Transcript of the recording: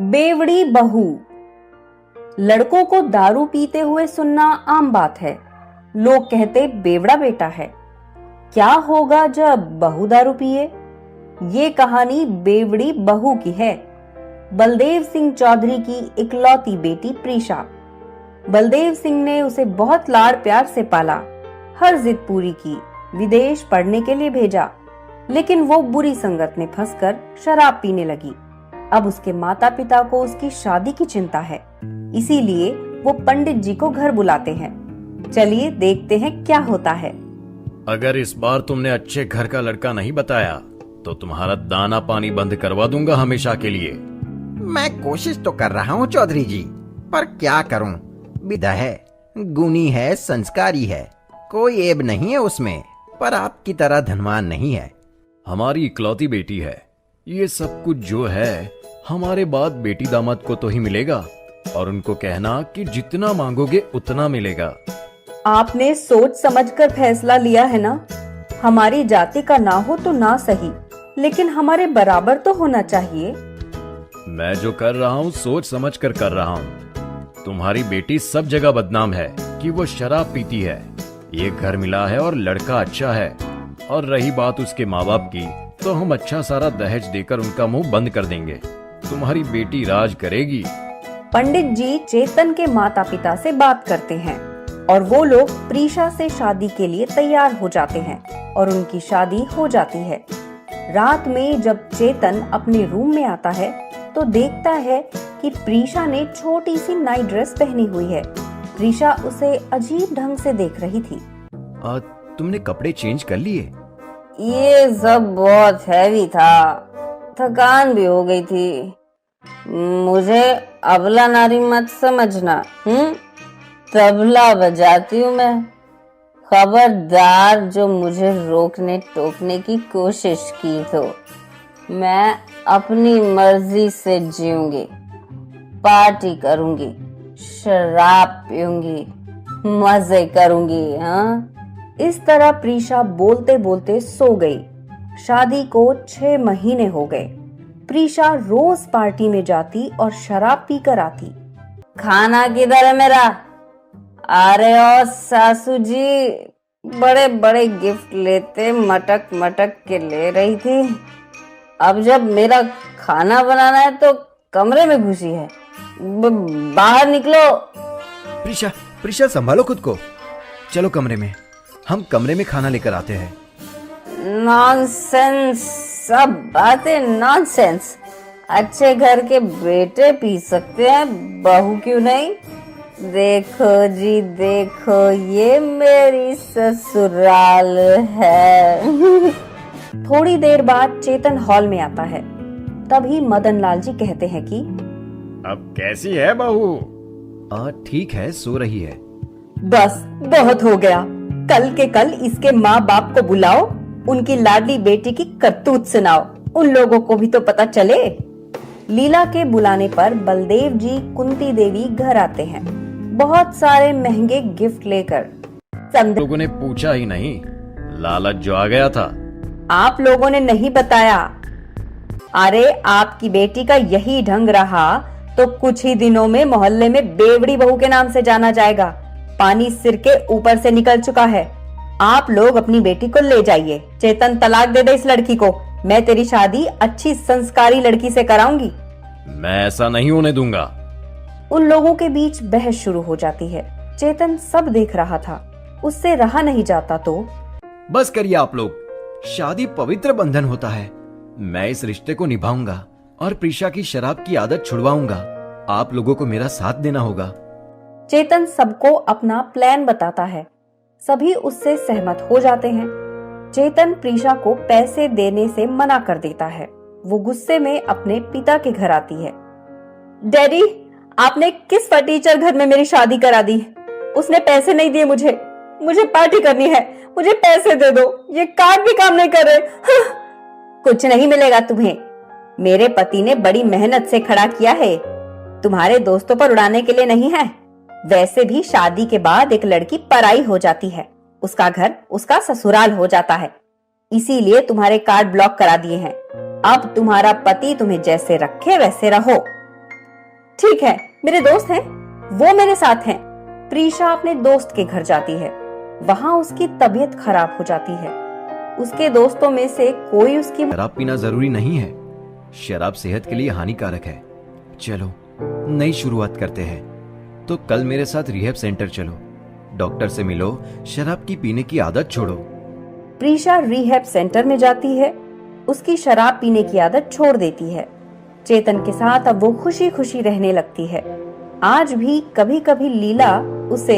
बेवड़ी बहू। लड़कों को दारू पीते हुए सुनना आम बात है। लोग कहते बेवड़ा बेटा है। क्या होगा जब बहू दारू पिए? ये कहानी बेवड़ी बहू की है। बलदेव सिंह चौधरी की इकलौती बेटी प्रीशा। बलदेव सिंह ने उसे बहुत लाड़ प्यार से पाला, हर जिद पूरी की, विदेश पढ़ने के लिए भेजा, लेकिन वो बुरी संगत में फंसकर शराब पीने लगी। अब उसके माता पिता को उसकी शादी की चिंता है, इसीलिए वो पंडित जी को घर बुलाते हैं। चलिए देखते हैं क्या होता है। अगर इस बार तुमने अच्छे घर का लड़का नहीं बताया तो तुम्हारा दाना पानी बंद करवा दूंगा हमेशा के लिए। मैं कोशिश तो कर रहा हूँ चौधरी जी, पर क्या करूँ, विधा है, गुणी है, संस्कारी है, कोई ऐब नहीं है उसमें, पर आपकी तरह धनवान नहीं है। हमारी इकलौती बेटी है, ये सब कुछ जो है हमारे बाद बेटी दामाद को तो ही मिलेगा, और उनको कहना कि जितना मांगोगे उतना मिलेगा। आपने सोच समझकर फैसला लिया है ना। हमारी जाति का ना हो तो ना सही, लेकिन हमारे बराबर तो होना चाहिए। मैं जो कर रहा हूँ सोच समझ कर रहा हूँ। तुम्हारी बेटी सब जगह बदनाम है कि वो शराब पीती है। ये घर मिला है और लड़का अच्छा है, और रही बात उसके माँ बाप की, तो हम अच्छा सारा दहेज देकर उनका मुंह बंद कर देंगे। तुम्हारी बेटी राज करेगी। पंडित जी चेतन के माता पिता से बात करते हैं और वो लोग प्रीशा से शादी के लिए तैयार हो जाते हैं और उनकी शादी हो जाती है। रात में जब चेतन अपने रूम में आता है तो देखता है कि प्रीशा ने छोटी सी नाइट ड्रेस पहनी हुई है। प्रीशा उसे अजीब ढंग से देख रही थी। तुमने कपड़े चेंज कर लिए? ये सब बहुत हैवी था, थकान भी हो गई थी। मुझे अबला नारी मत समझना। तबला बजाती हूँ मैं। खबरदार जो मुझे रोकने टोकने की कोशिश की तो मैं अपनी मर्जी से जीऊंगी, पार्टी करूंगी, शराब पीऊंगी, मजे करूंगी। इस तरह प्रीशा बोलते बोलते सो गई। शादी को 6 महीने हो गए। प्रीशा रोज पार्टी में जाती और शराब पीकर आती। खाना किधर है मेरा? अरे ओ सासू जी, बड़े बड़े गिफ्ट लेते मटक मटक के ले रही थी। अब जब मेरा खाना बनाना है तो कमरे में घुसी है। बाहर निकलो। प्रीशा, प्रीशा संभालो खुद को, चलो कमरे में, हम कमरे में खाना लेकर आते हैं। नॉनसेंस, सब बातें नॉनसेंस। अच्छे घर के बेटे पी सकते हैं, बहू क्यों नहीं? देखो जी देखो, ये मेरी ससुराल है। थोड़ी देर बाद चेतन हॉल में आता है। तभी मदन लाल जी कहते हैं कि अब कैसी है बहू? ठीक है, सो रही है। बस बहुत हो गया। कल के कल इसके माँ बाप को बुलाओ, उनकी लाडली बेटी की करतूत सुनाओ, उन लोगों को भी तो पता चले। लीला के बुलाने पर बलदेव जी कुंती देवी घर आते हैं, बहुत सारे महंगे गिफ्ट लेकर। लोगों ने पूछा ही नहीं, लालच जो आ गया था। आप लोगों ने नहीं बताया। अरे आपकी बेटी का यही ढंग रहा तो कुछ ही दिनों में मोहल्ले में बेवड़ी बहू के नाम से जाना जाएगा। पानी सिर के ऊपर से निकल चुका है। आप लोग अपनी बेटी को ले जाइए। चेतन, तलाक दे दे इस लड़की को। मैं तेरी शादी अच्छी संस्कारी लड़की से कराऊंगी। मैं ऐसा नहीं होने दूंगा। उन लोगों के बीच बहस शुरू हो जाती है। चेतन सब देख रहा था, उससे रहा नहीं जाता। तो बस करिए आप लोग, शादी पवित्र बंधन होता है। मैं इस रिश्ते को निभाऊंगा और प्रीशा की शराब की आदत छुड़वाऊंगा। आप लोगों को मेरा साथ देना होगा। चेतन सबको अपना प्लान बताता है। सभी उससे सहमत हो जाते हैं। चेतन प्रीशा को पैसे देने से मना कर देता है। वो गुस्से में अपने पिता के घर आती है। डैडी, आपने किस फटीचर घर में मेरी शादी करा दी? उसने पैसे नहीं दिए मुझे। मुझे पार्टी करनी है, मुझे पैसे दे दो। ये कार्ड भी काम नहीं कर रहे। कुछ नहीं मिलेगा तुम्हें। मेरे पति ने बड़ी मेहनत से खड़ा किया है, तुम्हारे दोस्तों पर उड़ाने के लिए नहीं है। वैसे भी शादी के बाद एक लड़की पराई हो जाती है, उसका घर उसका ससुराल हो जाता है। इसीलिए तुम्हारे कार्ड ब्लॉक करा दिए हैं। अब तुम्हारा पति तुम्हें जैसे रखे वैसे रहो। ठीक है, मेरे दोस्त हैं, वो मेरे साथ हैं। प्रीशा अपने दोस्त के घर जाती है। वहाँ उसकी तबीयत खराब हो जाती है। उसके दोस्तों में से कोई उसकी शराब पीना जरूरी नहीं है। शराब सेहत के लिए हानिकारक है। चलो नई शुरुआत करते हैं। तो कल मेरे साथ रिहैब सेंटर चलो, डॉक्टर से मिलो, शराब की पीने की आदत छोड़ो। प्रीशा रिहैब सेंटर में जाती है। उसकी शराब पीने की आदत छोड़ देती है। चेतन के साथ अब वो खुशी खुशी रहने लगती है। आज भी कभी कभी लीला उसे